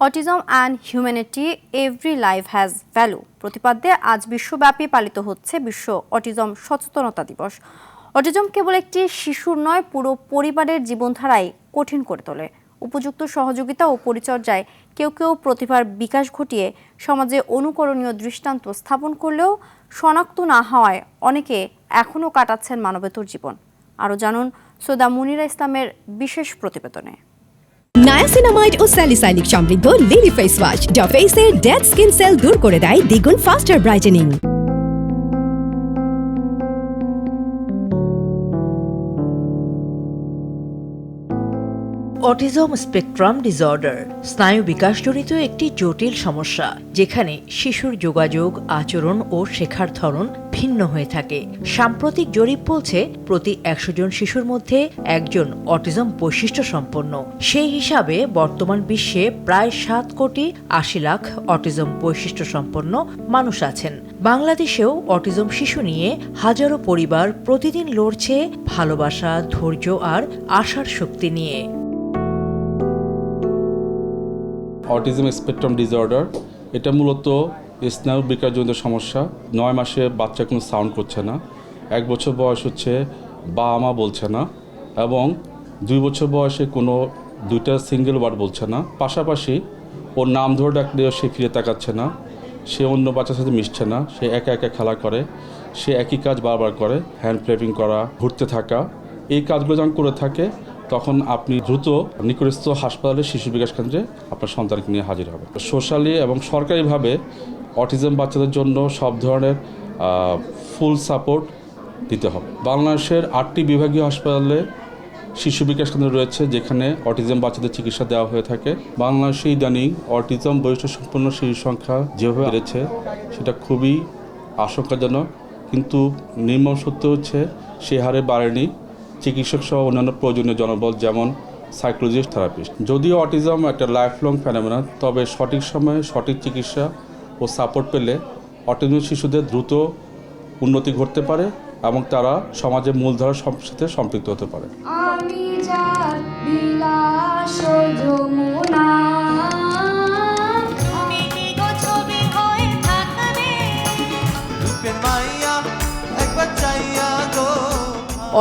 Autism and humanity every life has value প্রতিপাদ্যে আজ বিশ্বব্যাপী পালিত হচ্ছে বিশ্ব অটিজম সচেতনতা দিবস। অটিজম কেবল একটি শিশুর নয়, পুরো পরিবারের জীবনধারাই কঠিন করে তোলে। উপযুক্ত সহযোগিতা ও পরিচর্যায় কেউ কেউ প্রতিভার বিকাশ ঘটিয়ে সমাজে অনুকরণীয় দৃষ্টান্ত স্থাপন করলেও শনাক্ত না হওয়ায় অনেকে এখনও কাটাচ্ছেন মানবেতর জীবন। আরও জানুন সৈয়দা মুনিরা ইসলামের বিশেষ প্রতিবেদনে। নায়াসিনামাইড ও স্যালিসাইলিক সমৃদ্ধ লিলি ফেস ওয়াশ যা ফেসের ডেড স্কিন সেল দূর করে দেয় দ্বিগুণ ফাস্টার ব্রাইটেনিং। অটিজম স্পেকট্রাম ডিসঅর্ডার স্নায়ু বিকাশজনিত একটি জটিল সমস্যা, যেখানে শিশুর যোগাযোগ, আচরণ ও শেখার ধরন ভিন্ন হয়ে থাকে। সাম্প্রতিক জরিপ বলছে প্রতি 100 জন শিশুর মধ্যে একজন অটিজম বৈশিষ্ট্য সম্পন্ন। সেই হিসাবে বর্তমান বিশ্বে প্রায় 7,80,00,000 অটিজম বৈশিষ্ট্য সম্পন্ন মানুষ আছেন। বাংলাদেশেও অটিজম শিশু নিয়ে হাজারো পরিবার প্রতিদিন লড়ছে ভালোবাসা, ধৈর্য আর আশার শক্তি নিয়ে। অটিজম স্পেকট্রাম ডিসঅর্ডার এটা মূলত স্নায়ু বিকাশজনিত সমস্যা। 9 মাসে বাচ্চা কোনো সাউন্ড করছে না, 1 বছর বয়স হচ্ছে বাবা মা বলছে না, এবং 2 বছর বয়সে কোনো দুইটা সিঙ্গেল ওয়ার্ড বলছে না। পাশাপাশি ওর নাম ধরে ডাকলেও সে ফিরে তাকাচ্ছে না, সে অন্য বাচ্চার সাথে মিশছে না, সে একা একা খেলা করে, সে একই কাজ বারবার করে, হ্যান্ড ফ্লেপিং করা, ঘুরতে থাকা। এই কাজগুলো যখন করে থাকে তখন আপনি দ্রুত নিকটস্থ হাসপাতালে শিশু বিকাশ কেন্দ্রে আপনার সন্তানকে নিয়ে হাজির হবে। সোশ্যালি এবং সরকারিভাবে অটিজম বাচ্চাদের জন্য সব ধরনের ফুল সাপোর্ট দিতে হবে। বাংলাদেশের 8টি বিভাগীয় হাসপাতালে শিশু বিকাশ কেন্দ্র রয়েছে, যেখানে অটিজম বাচ্চাদের চিকিৎসা দেওয়া হয়ে থাকে। বাংলাদেশে ইদানিং অটিজম বৈশিষ্ট্য সম্পন্ন শিশুর সংখ্যা যেভাবে বেড়েছে সেটা খুবই আশঙ্কাজনক, কিন্তু নির্মম সত্য হচ্ছে সে হারে বাড়েনি চিকিৎসক সহ অন্যান্য প্রয়োজনীয় জনবল, যেমন সাইকোলজিস্ট, থেরাপিস্ট। যদিও অটিজম একটা লাইফ লং ফেনোমেনা, তবে সঠিক সময়ে সঠিক চিকিৎসা ও সাপোর্ট পেলে অটিজম শিশুদের দ্রুত উন্নতি ঘটতে পারে এবং তারা সমাজের মূলধারার সাথে সম্পৃক্ত হতে পারে।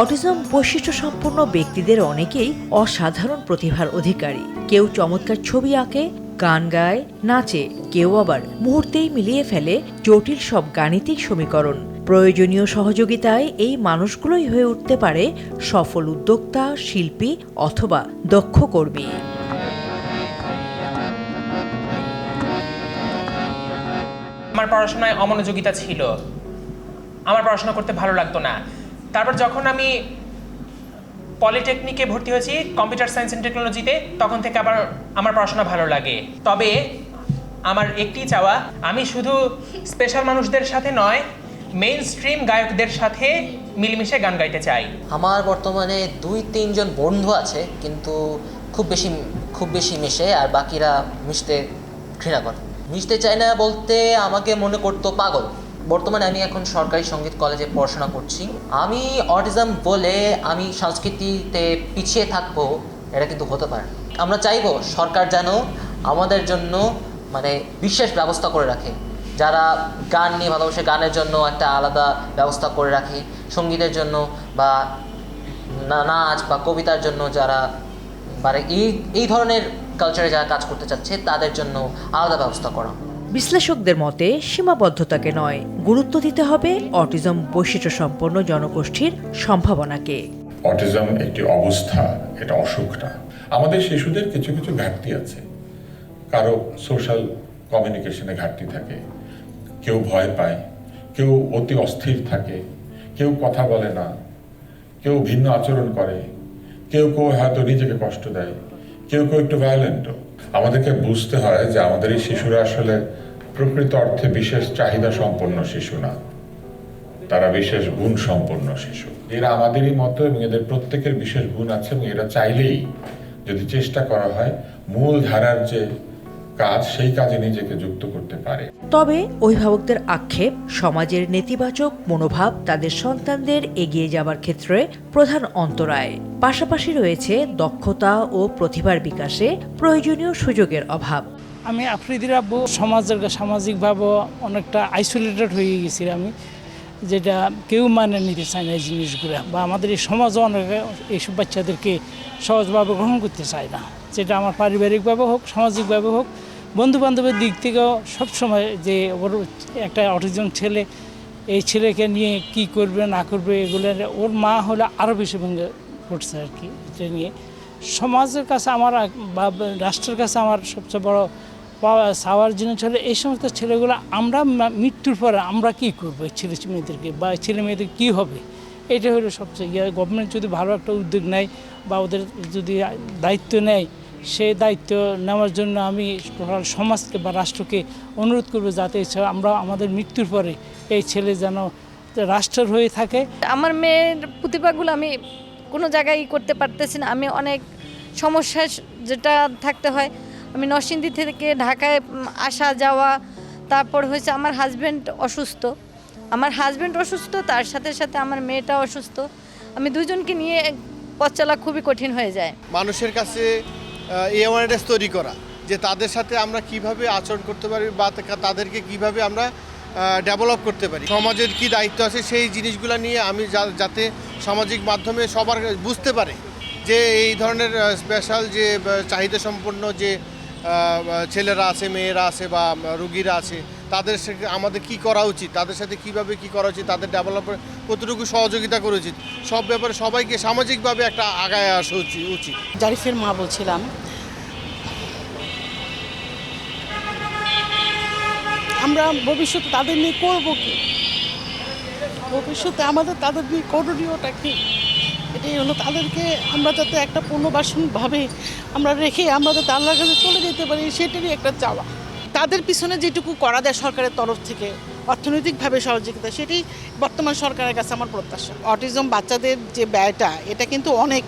অটিজম বৈশিষ্ট্য সম্পন্ন ব্যক্তিদের অনেকেই অসাধারণ প্রতিভার অধিকারী। কেউ চমৎকার ছবি আঁকে, গান গায়, নাচে, কেউ আবার মুহূর্তেই মিলিয়ে ফেলে জটিল সব গাণিতিক সমীকরণ। প্রয়োজনীয় সহযোগিতায় এই মানুষগুলোই হয়ে উঠতে পারে সফল উদ্যোক্তা, শিল্পী অথবা দক্ষ কর্মী। আমার পড়াশোনায় অমনোযোগিতা ছিল, আমার পড়াশোনা করতে ভালো লাগতো না। তারপর যখন আমি পলিটেকনিকে ভর্তি হয়েছি কম্পিউটার সায়েন্স অ্যান্ড টেকনোলজিতে, তখন থেকে আবার আমার পড়াশোনা ভালো লাগে। তবে আমার একটি চাওয়া, আমি শুধু স্পেশাল মানুষদের সাথে নয়, মেইন স্ট্রিম গায়কদের সাথে মিলেমিশে গান গাইতে চাই। আমার বর্তমানে 2-3 জন বন্ধু আছে, কিন্তু খুব বেশি মিশে, আর বাকিরা মিশতে ঘৃণা করে। মিশতে চায় না বলতে আমাকে মনে করতো পাগল। বর্তমানে আমি এখন সরকারি সঙ্গীত কলেজে পড়াশোনা করছি। আমি অটিজম বলে আমি সংস্কৃতিতে পিছিয়ে থাকবো, এটা কিন্তু হতে পারে। আমরা চাইবো সরকার যেন আমাদের জন্য বিশেষ ব্যবস্থা করে রাখে, যারা গান নিয়ে ভালোবাসে গানের জন্য একটা আলাদা ব্যবস্থা করে রাখে, সঙ্গীতের জন্য বা নাচ বা কবিতার জন্য যারা এই ধরনের কালচারে যারা কাজ করতে চাচ্ছে তাদের জন্য আলাদা ব্যবস্থা করা। বিশ্লেষকদের মতে সীমাবদ্ধতাকে নয়, গুরুত্ব দিতে হবে অটিজম বৈশিষ্ট্য সম্পন্ন জনগোষ্ঠীর সম্ভাবনাকে। অটিজম একটি অবস্থা, এটা অসুখ না। আমাদের শিশুদের কিছু কিছু ঘাটতি আছে। কারো সোশ্যাল কমিউনিকেশনে ঘাটতি থাকে, কেউ ভয় পায়, কেউ অতি অস্থির থাকে, কেউ কথা বলে না, কেউ ভিন্ন আচরণ করে, কেউ হয়তো নিজেকে কষ্ট দেয়, কেউ একটু ভায়োলেন্টও। আমাদেরকে বুঝতে হয় যে আমাদের এই শিশুরা আসলে প্রকৃত অর্থে বিশেষ চাহিদা সম্পন্ন শিশু না, তারা বিশেষ গুণ সম্পন্ন শিশু। এরা আমাদেরই মতো এবং এদের প্রত্যেকের বিশেষ গুণ আছে, এবং এরা চাইলেই যদি চেষ্টা করা হয় মূল ধারার যে কাজ সেই কাজে নিজেকে যুক্ত করতে পারে। তবে অভিভাবকদের আক্ষেপ, সমাজের নেতিবাচক মনোভাব তাদের সন্তানদের এগিয়ে যাবার ক্ষেত্রে প্রধান অন্তরায়। পাশাপাশি রয়েছে দক্ষতা ও প্রতিভার বিকাশে প্রয়োজনীয় সুযোগের অভাব। আমি আফ্রিদির আব্বু সামাজিকভাবে অনেকটা আইসোলেটেড হয়ে গেছি আমি, যেটা কেউ মানে নিতে চায় না এই জিনিসগুলো, বা আমাদের এই সমাজও অনেকে এইসব বাচ্চাদেরকে সহজভাবে গ্রহণ করতে চায় না। যেটা আমার পারিবারিকভাবে হোক, সামাজিকভাবে হোক, বন্ধুবান্ধবের দিক থেকেও সবসময় যে ওর একটা অটিজম ছেলে, এই ছেলেকে নিয়ে কি করবে না করবে এগুলো, ওর মা হলে আরও বেশি ভেঙে পড়ছে আর কি। এটা নিয়ে সমাজের কাছে আমার বা রাষ্ট্রের কাছে আমার সবচেয়ে বড় চাওয়ার জিনিস হলো এই সমস্ত ছেলেগুলো আমরা মৃত্যুর পরে আমরা কী করবো এই ছেলে মেয়েদেরকে, বা ছেলে মেয়েদের কী হবে, এটা হলো সবচেয়ে গভর্নমেন্ট যদি ভালো একটা উদ্যোগ নেয় বা ওদের যদি দায়িত্ব নেয়, সেই দায়িত্ব নেওয়ার জন্য আমি টোটাল সমাজকে বা রাষ্ট্রকে অনুরোধ করবো যাতে আমরা আমাদের মৃত্যুর পরে এই ছেলে যেন রাষ্ট্রের হয়ে থাকে। আমার মেয়ের প্রতিভাগুলো আমি কোনো জায়গায় করতে পারতেছি না। আমি অনেক সমস্যা যেটা থাকতে হয়, আমি নরসিংদী থেকে ঢাকায় আসা যাওয়া, তারপর হয়েছে আমার হাজব্যান্ড অসুস্থ, তার সাথে সাথে আমার মেয়েটা অসুস্থ, আমি দুজনকে নিয়ে পথ চলা খুবই কঠিন হয়ে যায়। মানুষের কাছে অ্যাওয়ারনেস তৈরি করা যে তাদের সাথে আমরা কিভাবে আচরণ করতে পারি বা তাদেরকে কিভাবে আমরা ডেভেলপ করতে পারি, সমাজের কি দায়িত্ব আছে সেই জিনিসগুলো নিয়ে আমি যাতে সামাজিক মাধ্যমে সবার বুঝতে পারে যে এই ধরনের স্পেশাল যে চাহিদা সম্পন্ন যে ছেলেরা আছে, মেয়েরা আছে বা রুগীরা আছে, তাদের আমাদের কি করা উচিত, তাদের সাথে কিভাবে কি করা উচিত, তাদের ডেভেলপের কতটুকু সহযোগিতা করা উচিত, সব ব্যাপারে সবাইকে সামাজিকভাবে একটা আগায় আসা উচিত। জারিফের মা বলছিলাম, আমরা ভবিষ্যতে তাদের নিয়ে করবো কি, ভবিষ্যতে আমাদের তাদের নিয়ে করণীয়টা কি, এটাই হলো তাদেরকে আমরা যাতে একটা পুনর্বাসনভাবে আমরা রেখে আমরা যাতে আল্লাহর কাছে চলে যেতে পারি, সেটারই একটা চাওয়া। তাদের পিছনে যেটুকু করা যায় সরকারের তরফ থেকে অর্থনৈতিকভাবে সহযোগিতা, সেটাই বর্তমান সরকারের কাছে আমার প্রত্যাশা। অটিজম বাচ্চাদের যে ব্যয়টা, এটা কিন্তু অনেক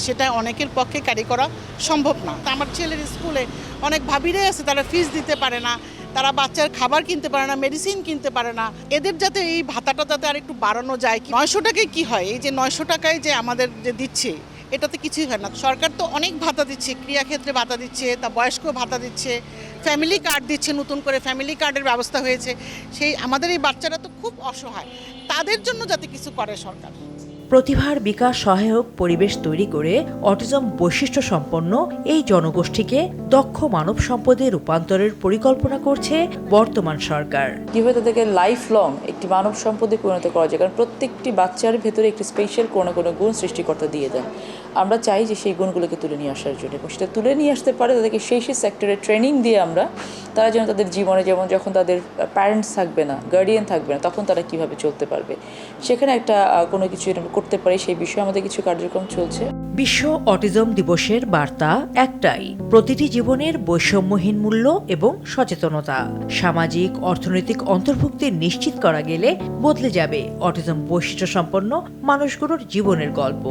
সেটা অনেকের পক্ষে ক্যারি করা সম্ভব না। আমার ছেলের স্কুলে অনেক ভাবিরাই আছে, তারা ফিস দিতে পারে না, তারা বাচ্চার খাবার কিনতে পারে না, মেডিসিন কিনতে পারে না। এদের যাতে এই ভাতাটা যাতে আর একটু বাড়ানো যায়। 900 টাকায় কি হয়, এই যে 900 টাকায় যে আমাদের যে দিচ্ছে, এটাতে কিছুই হয় না। সরকার তো অনেক ভাতা দিচ্ছে, ক্রিয়াক্ষেত্রে ভাতা দিচ্ছে, তা বয়স্ক ভাতা দিচ্ছে, ফ্যামিলি কার্ড দিচ্ছে, নতুন করে ফ্যামিলি কার্ডের ব্যবস্থা হয়েছে। সেই আমাদের এই বাচ্চারা তো খুব অসহায়, তাদের জন্য যাতে কিছু করে সরকার। প্রতিভার বিকাশ সহায়ক পরিবেশ তৈরি করে অটিজম বৈশিষ্ট্য সম্পন্ন এই জনগোষ্ঠীকে দক্ষ মানব সম্পদে রূপান্তরের পরিকল্পনা করছে বর্তমান সরকার। কিভাবে তাদেরকে লাইফ লং একটি মানব সম্পদে পরিণত করা যায়, কারণ প্রত্যেকটি বাচ্চার ভেতরে একটি স্পেশাল কোনো না কোনো গুণ সৃষ্টিকর্তা দিয়ে দেন। আমরা চাই যে সেই গুণগুলোকে তুলে নিয়ে আসার জন্য, এবং সেটা তুলে নিয়ে আসতে পারে তাদেরকে সেই সেক্টরে ট্রেনিং দিয়ে আমরা, তারা যেন তাদের জীবনে, যেমন যখন তাদের প্যারেন্টস থাকবে না, গার্ডিয়ান থাকবে না, তখন তারা কিভাবে চলতে পারবে, সেখানে একটা কোনো কিছু করতে পারে, সেই বিষয়ে আমাদের কিছু কার্যক্রম চলছে। বিশ্ব অটিজম দিবসের বার্তা একটাই, প্রতিটি জীবনের বৈষম্যহীন মূল্য এবং সচেতনতা। সামাজিক অর্থনৈতিক অন্তর্ভুক্তি নিশ্চিত করা গেলে বদলে যাবে অটিজম বৈশিষ্ট্য সম্পন্ন মানুষগুলোর জীবনের গল্প।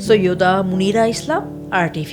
সৈয়দা মুনিরা ইসলাম, RTV।